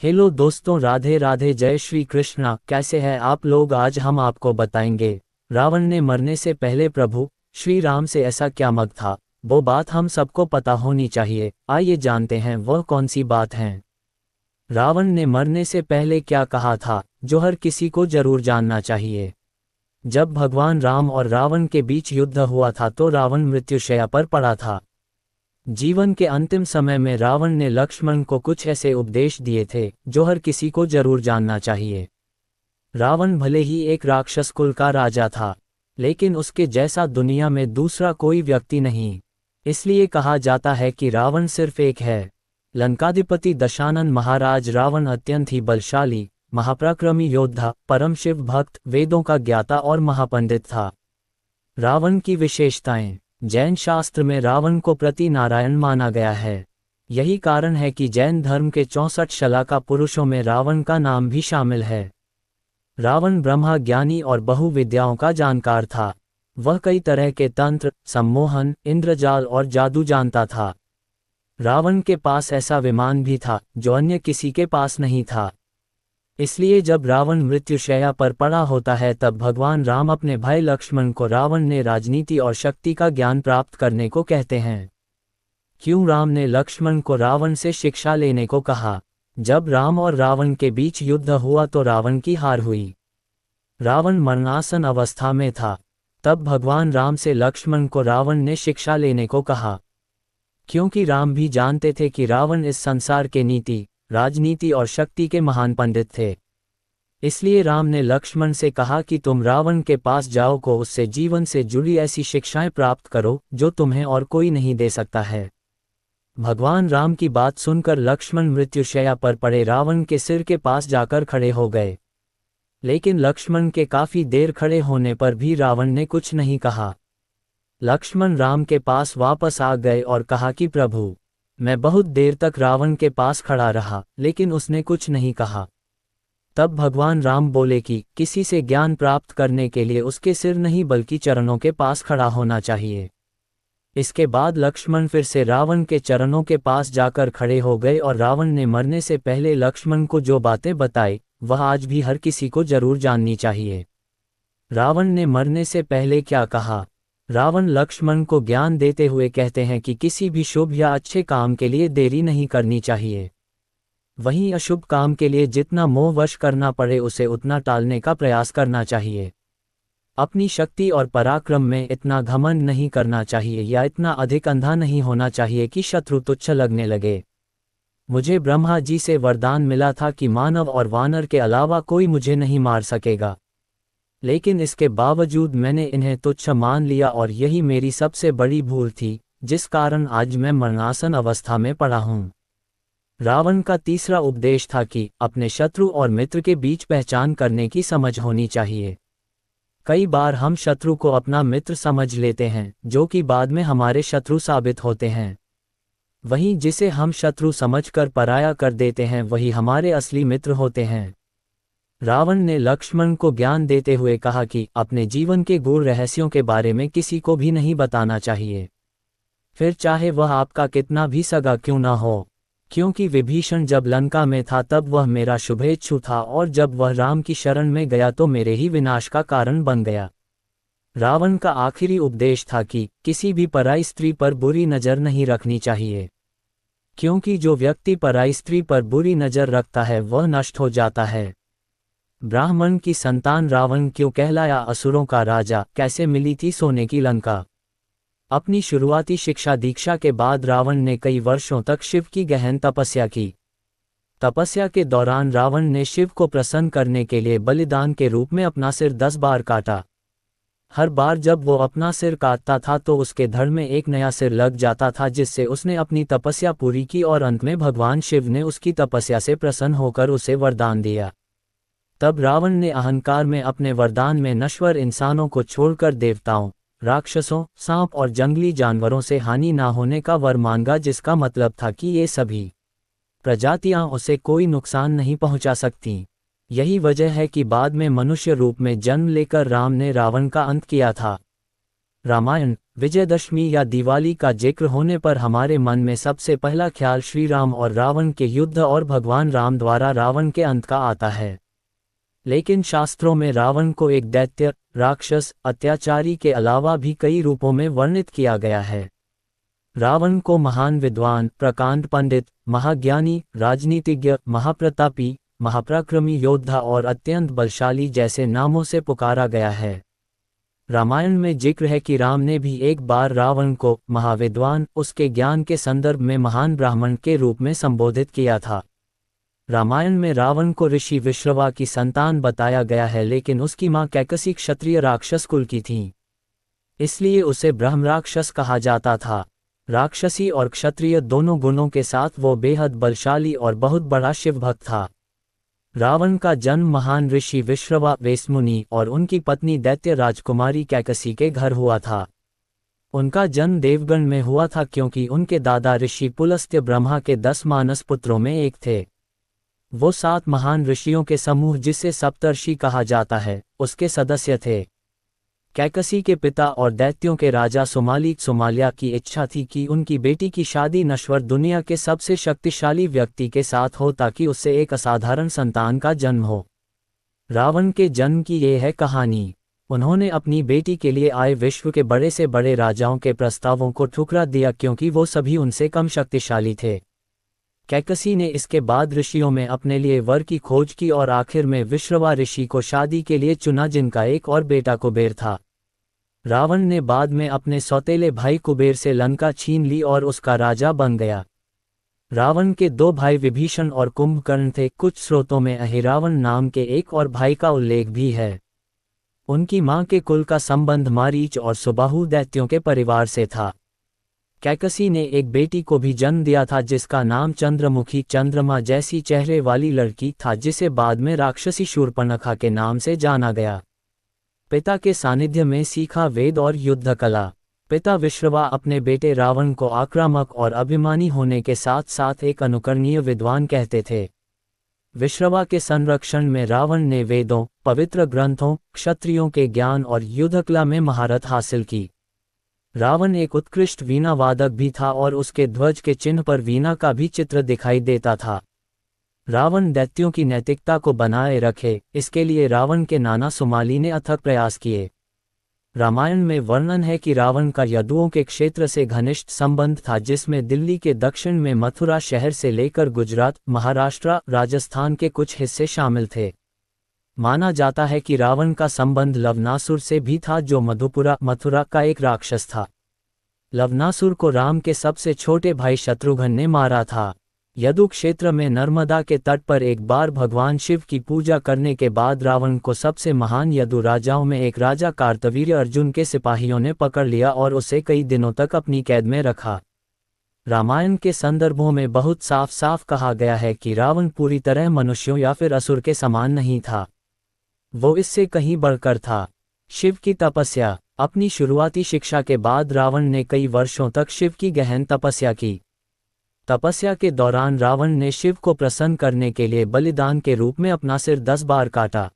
Hello दोस्तों, राधे राधे, जय श्री कृष्णा। कैसे हैं आप लोग? आज हम आपको बताएंगे रावण ने मरने से पहले प्रभु श्री राम से ऐसा क्या मग था, वो बात हम सबको पता होनी चाहिए। आइए जानते हैं वह कौन सी बात है। रावण ने मरने से पहले क्या कहा था, जो हर किसी को जरूर जानना चाहिए। जब भगवान राम और रावण के बीच युद्ध हुआ था तो रावण मृत्युशैया पर पड़ा था। जीवन के अंतिम समय में रावण ने लक्ष्मण को कुछ ऐसे उपदेश दिए थे जो हर किसी को जरूर जानना चाहिए। रावण भले ही एक राक्षस कुल का राजा था, लेकिन उसके जैसा दुनिया में दूसरा कोई व्यक्ति नहीं। इसलिए कहा जाता है कि रावण सिर्फ एक है। लंकाधिपति दशानन महाराज रावण अत्यंत ही बलशाली, महापराक्रमी योद्धा, परम शिव भक्त, वेदों का ज्ञाता और महापंडित था। रावण की विशेषताएं। जैन शास्त्र में रावण को प्रति नारायण माना गया है। यही कारण है कि जैन धर्म के 64 शलाका पुरुषों में रावण का नाम भी शामिल है। रावण ब्रह्मा ज्ञानी और बहुविद्याओं का जानकार था। वह कई तरह के तंत्र, सम्मोहन, इंद्रजाल और जादू जानता था। रावण के पास ऐसा विमान भी था जो अन्य किसी के पास नहीं था। इसलिए जब रावण मृत्युशैया पर पड़ा होता है तब भगवान राम अपने भाई लक्ष्मण को रावण ने राजनीति और शक्ति का ज्ञान प्राप्त करने को कहते हैं। क्यों राम ने लक्ष्मण को रावण से शिक्षा लेने को कहा? जब राम और रावण के बीच युद्ध हुआ तो रावण की हार हुई। रावण मरणासन अवस्था में था। तब भगवान राम से लक्ष्मण को रावण ने शिक्षा लेने को कहा, क्योंकि राम भी जानते थे कि रावण इस संसार के नीति, राजनीति और शक्ति के महान पंडित थे। इसलिए राम ने लक्ष्मण से कहा कि तुम रावण के पास जाओ को उससे जीवन से जुड़ी ऐसी शिक्षाएं प्राप्त करो जो तुम्हें और कोई नहीं दे सकता है। भगवान राम की बात सुनकर लक्ष्मण मृत्युशैया पर पड़े रावण के सिर के पास जाकर खड़े हो गए। लेकिन लक्ष्मण के काफी देर खड़े होने पर भी रावण ने कुछ नहीं कहा। लक्ष्मण राम के पास वापस आ गए और कहा कि प्रभु, मैं बहुत देर तक रावण के पास खड़ा रहा लेकिन उसने कुछ नहीं कहा। तब भगवान राम बोले कि किसी से ज्ञान प्राप्त करने के लिए उसके सिर नहीं बल्कि चरणों के पास खड़ा होना चाहिए। इसके बाद लक्ष्मण फिर से रावण के चरणों के पास जाकर खड़े हो गए और रावण ने मरने से पहले लक्ष्मण को जो बातें बताई वह आज भी हर किसी को जरूर जाननी चाहिए। रावण ने मरने से पहले क्या कहा? रावण लक्ष्मण को ज्ञान देते हुए कहते हैं कि किसी भी शुभ या अच्छे काम के लिए देरी नहीं करनी चाहिए। वहीं अशुभ काम के लिए जितना मोहवश करना पड़े उसे उतना टालने का प्रयास करना चाहिए। अपनी शक्ति और पराक्रम में इतना घमंड नहीं करना चाहिए या इतना अधिक अंधा नहीं होना चाहिए कि शत्रु तुच्छ लगने लगे। मुझे ब्रह्मा जी से वरदान मिला था कि मानव और वानर के अलावा कोई मुझे नहीं मार सकेगा, लेकिन इसके बावजूद मैंने इन्हें तुच्छ मान लिया और यही मेरी सबसे बड़ी भूल थी, जिस कारण आज मैं मरणासन अवस्था में पड़ा हूँ। रावण का तीसरा उपदेश था कि अपने शत्रु और मित्र के बीच पहचान करने की समझ होनी चाहिए। कई बार हम शत्रु को अपना मित्र समझ लेते हैं जो कि बाद में हमारे शत्रु साबित होते हैं। वहीं जिसे हम शत्रु समझकर पराया कर देते हैं वही हमारे असली मित्र होते हैं। रावण ने लक्ष्मण को ज्ञान देते हुए कहा कि अपने जीवन के गूढ़ रहस्यों के बारे में किसी को भी नहीं बताना चाहिए, फिर चाहे वह आपका कितना भी सगा क्यों ना हो। क्योंकि विभीषण जब लंका में था तब वह मेरा शुभेच्छु था और जब वह राम की शरण में गया तो मेरे ही विनाश का कारण बन गया। रावण का आखिरी उपदेश था कि किसी भी पराई स्त्री पर बुरी नज़र नहीं रखनी चाहिए, क्योंकि जो व्यक्ति पराई स्त्री पर बुरी नज़र रखता है वह नष्ट हो जाता है। ब्राह्मण की संतान रावण क्यों कहलाया असुरों का राजा? कैसे मिली थी सोने की लंका? अपनी शुरुआती शिक्षा दीक्षा के बाद रावण ने कई वर्षों तक शिव की गहन तपस्या की। तपस्या के दौरान रावण ने शिव को प्रसन्न करने के लिए बलिदान के रूप में अपना सिर 10 बार काटा। हर बार जब वो अपना सिर काटता था तो उसके धड़ में एक नया सिर लग जाता था, जिससे उसने अपनी तपस्या पूरी की और अंत में भगवान शिव ने उसकी तपस्या से प्रसन्न होकर उसे वरदान दिया। तब रावण ने अहंकार में अपने वरदान में नश्वर इंसानों को छोड़कर देवताओं, राक्षसों, सांप और जंगली जानवरों से हानि ना होने का वर मांगा, जिसका मतलब था कि ये सभी प्रजातियां उसे कोई नुकसान नहीं पहुंचा सकती। यही वजह है कि बाद में मनुष्य रूप में जन्म लेकर राम ने रावण का अंत किया था। रामायण विजयदशमी या दिवाली का जिक्र होने पर हमारे मन में सबसे पहला ख्याल श्री राम और रावण के युद्ध और भगवान राम द्वारा रावण के अंत का आता है। लेकिन शास्त्रों में रावण को एक दैत्य, राक्षस, अत्याचारी के अलावा भी कई रूपों में वर्णित किया गया है। रावण को महान विद्वान, प्रकांड पंडित, महाज्ञानी, राजनीतिज्ञ, महाप्रतापी, महापराक्रमी योद्धा और अत्यंत बलशाली जैसे नामों से पुकारा गया है। रामायण में जिक्र है कि राम ने भी एक बार रावण को महाविद्वान, उसके ज्ञान के संदर्भ में महान ब्राह्मण के रूप में संबोधित किया था। रामायण में रावण को ऋषि विश्रवा की संतान बताया गया है, लेकिन उसकी मां कैकसी क्षत्रिय राक्षस कुल की थीं। इसलिए उसे ब्रह्मराक्षस कहा जाता था। राक्षसी और क्षत्रिय दोनों गुणों के साथ वो बेहद बलशाली और बहुत बड़ा शिव भक्त था। रावण का जन्म महान ऋषि विश्रवा, वेसमुनि और उनकी पत्नी दैत्य राजकुमारी कैकसी के घर हुआ था। उनका जन्म देवगण में हुआ था क्योंकि उनके दादा ऋषि पुलस्त्य ब्रह्मा के 10 मानस पुत्रों में एक थे। वो 7 महान ऋषियों के समूह, जिसे सप्तर्षि कहा जाता है, उसके सदस्य थे। कैकसी के पिता और दैत्यों के राजा सुमाल्या की इच्छा थी कि उनकी बेटी की शादी नश्वर दुनिया के सबसे शक्तिशाली व्यक्ति के साथ हो ताकि उससे एक असाधारण संतान का जन्म हो। रावण के जन्म की ये है कहानी। उन्होंने अपनी बेटी के लिए आए विश्व के बड़े से बड़े राजाओं के प्रस्तावों को ठुकरा दिया क्योंकि वो सभी उनसे कम शक्तिशाली थे। कैकसी ने इसके बाद ऋषियों में अपने लिए वर की खोज की और आखिर में विश्रवा ऋषि को शादी के लिए चुना, जिनका एक और बेटा कुबेर था। रावण ने बाद में अपने सौतेले भाई कुबेर से लंका छीन ली और उसका राजा बन गया। रावण के 2 भाई विभीषण और कुंभकर्ण थे। कुछ स्रोतों में अहिरावण नाम के एक और भाई का उल्लेख भी है। उनकी मां के कुल का संबंध मारीच और सुबाहु दैत्यों के परिवार से था। कैकसी ने एक बेटी को भी जन्म दिया था जिसका नाम चंद्रमुखी, चंद्रमा जैसी चेहरे वाली लड़की था, जिसे बाद में राक्षसी शूर्पणखा के नाम से जाना गया। पिता के सानिध्य में सीखा वेद और युद्ध कला। पिता विश्रवा अपने बेटे रावण को आक्रामक और अभिमानी होने के साथ साथ एक अनुकरणीय विद्वान कहते थे। विश्रवा के संरक्षण में रावण ने वेदों, पवित्र ग्रंथों, क्षत्रियों के ज्ञान और युद्धकला में महारत हासिल की। रावण एक उत्कृष्ट वीणा वादक भी था और उसके ध्वज के चिन्ह पर वीणा का भी चित्र दिखाई देता था। रावण दैत्यों की नैतिकता को बनाए रखे, इसके लिए रावण के नाना सुमाली ने अथक प्रयास किए। रामायण में वर्णन है कि रावण का यदुओं के क्षेत्र से घनिष्ठ संबंध था, जिसमें दिल्ली के दक्षिण में मथुरा शहर से लेकर गुजरात, महाराष्ट्र, राजस्थान के कुछ हिस्से शामिल थे। माना जाता है कि रावण का संबंध लवनासुर से भी था, जो मथुरा का एक राक्षस था। लवनासुर को राम के सबसे छोटे भाई शत्रुघ्न ने मारा था। यदु क्षेत्र में नर्मदा के तट पर एक बार भगवान शिव की पूजा करने के बाद रावण को सबसे महान यदु राजाओं में एक राजा कार्तवीर्य अर्जुन के सिपाहियों ने पकड़ लिया और उसे कई दिनों तक अपनी कैद में रखा। रामायण के संदर्भों में बहुत साफ साफ कहा गया है कि रावण पूरी तरह मनुष्यों या फिर असुर के समान नहीं था, वो इससे कहीं बढ़कर था। शिव की तपस्या। अपनी शुरुआती शिक्षा के बाद रावण ने कई वर्षों तक शिव की गहन तपस्या की। तपस्या के दौरान रावण ने शिव को प्रसन्न करने के लिए बलिदान के रूप में अपना सिर 10 बार काटा।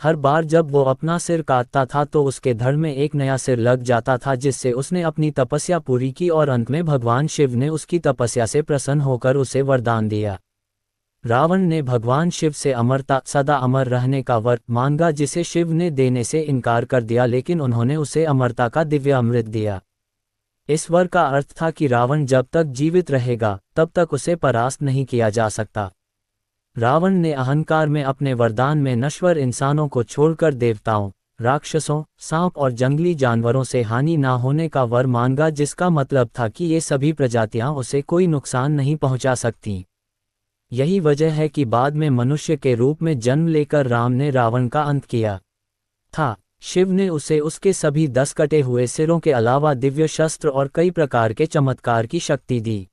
हर बार जब वो अपना सिर काटता था तो उसके धड़ में एक नया सिर लग जाता था, जिससे उसने अपनी तपस्या पूरी की और अंत में भगवान शिव ने उसकी तपस्या से प्रसन्न होकर उसे वरदान दिया। रावण ने भगवान शिव से अमरता, सदा अमर रहने का वर मांगा, जिसे शिव ने देने से इनकार कर दिया, लेकिन उन्होंने उसे अमरता का दिव्य अमृत दिया। इस वर का अर्थ था कि रावण जब तक जीवित रहेगा तब तक उसे परास्त नहीं किया जा सकता। रावण ने अहंकार में अपने वरदान में नश्वर इंसानों को छोड़कर देवताओं, राक्षसों, सांप और जंगली जानवरों से हानि ना होने का वर मांगा, जिसका मतलब था कि ये सभी प्रजातियां उसे कोई नुकसान नहीं पहुंचा सकती। यही वजह है कि बाद में मनुष्य के रूप में जन्म लेकर राम ने रावण का अंत किया था। शिव ने उसे उसके सभी 10 कटे हुए सिरों के अलावा दिव्य शस्त्र और कई प्रकार के चमत्कार की शक्ति दी।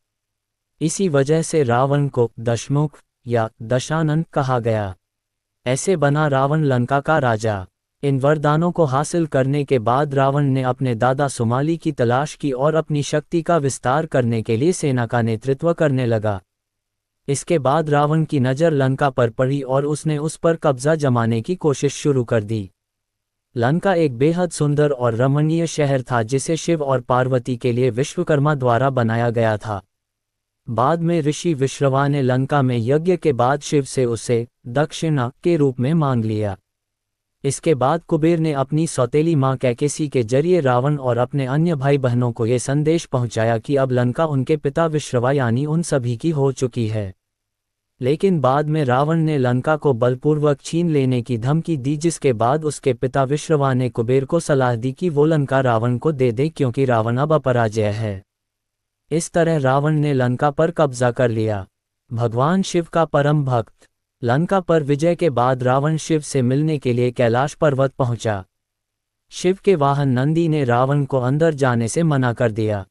इसी वजह से रावण को दशमुख या दशानन कहा गया। ऐसे बना रावण लंका का राजा। इन वरदानों को हासिल करने के बाद रावण ने अपने दादा सुमाली की तलाश की और अपनी शक्ति का विस्तार करने के लिए सेना का नेतृत्व करने लगा। इसके बाद रावण की नज़र लंका पर पड़ी और उसने उस पर कब्जा जमाने की कोशिश शुरू कर दी। लंका एक बेहद सुंदर और रमणीय शहर था जिसे शिव और पार्वती के लिए विश्वकर्मा द्वारा बनाया गया था। बाद में ऋषि विश्रवा ने लंका में यज्ञ के बाद शिव से उसे दक्षिणा के रूप में मांग लिया। इसके बाद कुबेर ने अपनी सौतेली मां कैकेसी के जरिए रावण और अपने अन्य भाई बहनों को ये संदेश पहुंचाया कि अब लंका उनके पिता विश्रवा यानी उन सभी की हो चुकी है। लेकिन बाद में रावण ने लंका को बलपूर्वक छीन लेने की धमकी दी, जिसके बाद उसके पिता विश्रवा ने कुबेर को सलाह दी कि वो लंका रावण को दे दे क्योंकि रावण अब अपराजय है। इस तरह रावण ने लंका पर कब्जा कर लिया। भगवान शिव का परम भक्त। लंका पर विजय के बाद रावण शिव से मिलने के लिए कैलाश पर्वत पहुंचा। शिव के वाहन नंदी ने रावण को अंदर जाने से मना कर दिया।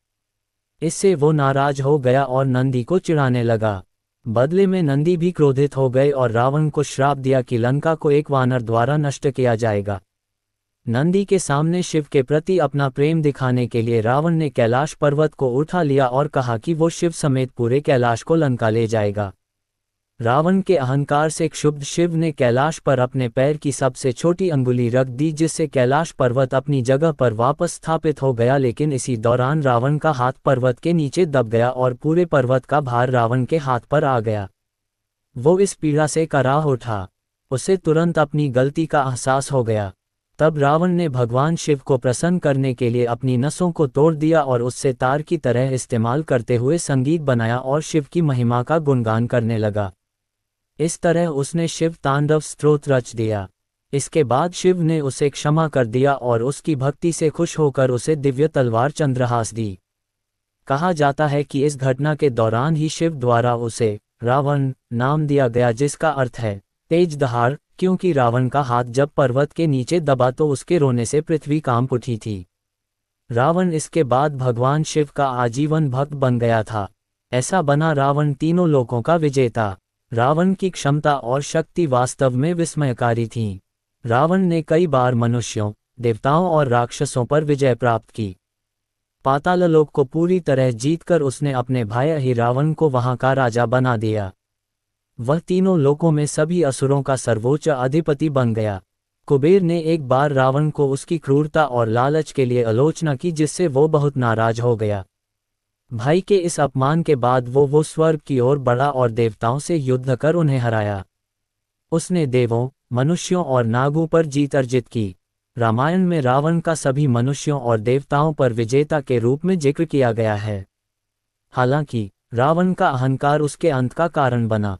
इससे वो नाराज हो गया और नंदी को चिढ़ाने लगा। बदले में नंदी भी क्रोधित हो गए और रावण को श्राप दिया कि लंका को एक वानर द्वारा नष्ट किया जाएगा। नंदी के सामने शिव के प्रति अपना प्रेम दिखाने के लिए रावण ने कैलाश पर्वत को उठा लिया और कहा कि वो शिव समेत पूरे कैलाश को लंका ले जाएगा। रावण के अहंकार से क्षुब्ध शिव ने कैलाश पर अपने पैर की सबसे छोटी अंगुली रख दी, जिससे कैलाश पर्वत अपनी जगह पर वापस स्थापित हो गया। लेकिन इसी दौरान रावण का हाथ पर्वत के नीचे दब गया और पूरे पर्वत का भार रावण के हाथ पर आ गया। वो इस पीड़ा से कराह उठा। उसे तुरंत अपनी गलती का एहसास हो गया। तब रावण ने भगवान शिव को प्रसन्न करने के लिए अपनी नसों को तोड़ दिया और उससे तार की तरह इस्तेमाल करते हुए संगीत बनाया और शिव की महिमा का गुणगान करने लगा। इस तरह उसने शिव तांडव स्तोत्र रच दिया। इसके बाद शिव ने उसे क्षमा कर दिया और उसकी भक्ति से खुश होकर उसे दिव्य तलवार चंद्रहास दी। कहा जाता है कि इस घटना के दौरान ही शिव द्वारा उसे रावण नाम दिया गया, जिसका अर्थ है तेज दहाड़, क्योंकि रावण का हाथ जब पर्वत के नीचे दबा तो उसके रोने से पृथ्वी कांप उठी थी। रावण इसके बाद भगवान शिव का आजीवन भक्त बन गया था। ऐसा बना रावण तीनों लोकों का विजेता। रावण की क्षमता और शक्ति वास्तव में विस्मयकारी थी। रावण ने कई बार मनुष्यों, देवताओं और राक्षसों पर विजय प्राप्त की। पाताललोक को पूरी तरह जीतकर उसने अपने भाई अहिरावण को वहां का राजा बना दिया। वह तीनों लोकों में सभी असुरों का सर्वोच्च अधिपति बन गया। कुबेर ने एक बार रावण को उसकी क्रूरता और लालच के लिए आलोचना की, जिससे वो बहुत नाराज हो गया। भाई के इस अपमान के बाद वो स्वर्ग की ओर बढ़ा और देवताओं से युद्ध कर उन्हें हराया। उसने देवों, मनुष्यों और नागों पर जीत अर्जित की। रामायण में रावण का सभी मनुष्यों और देवताओं पर विजेता के रूप में जिक्र किया गया है। हालांकि रावण का अहंकार उसके अंत का कारण बना।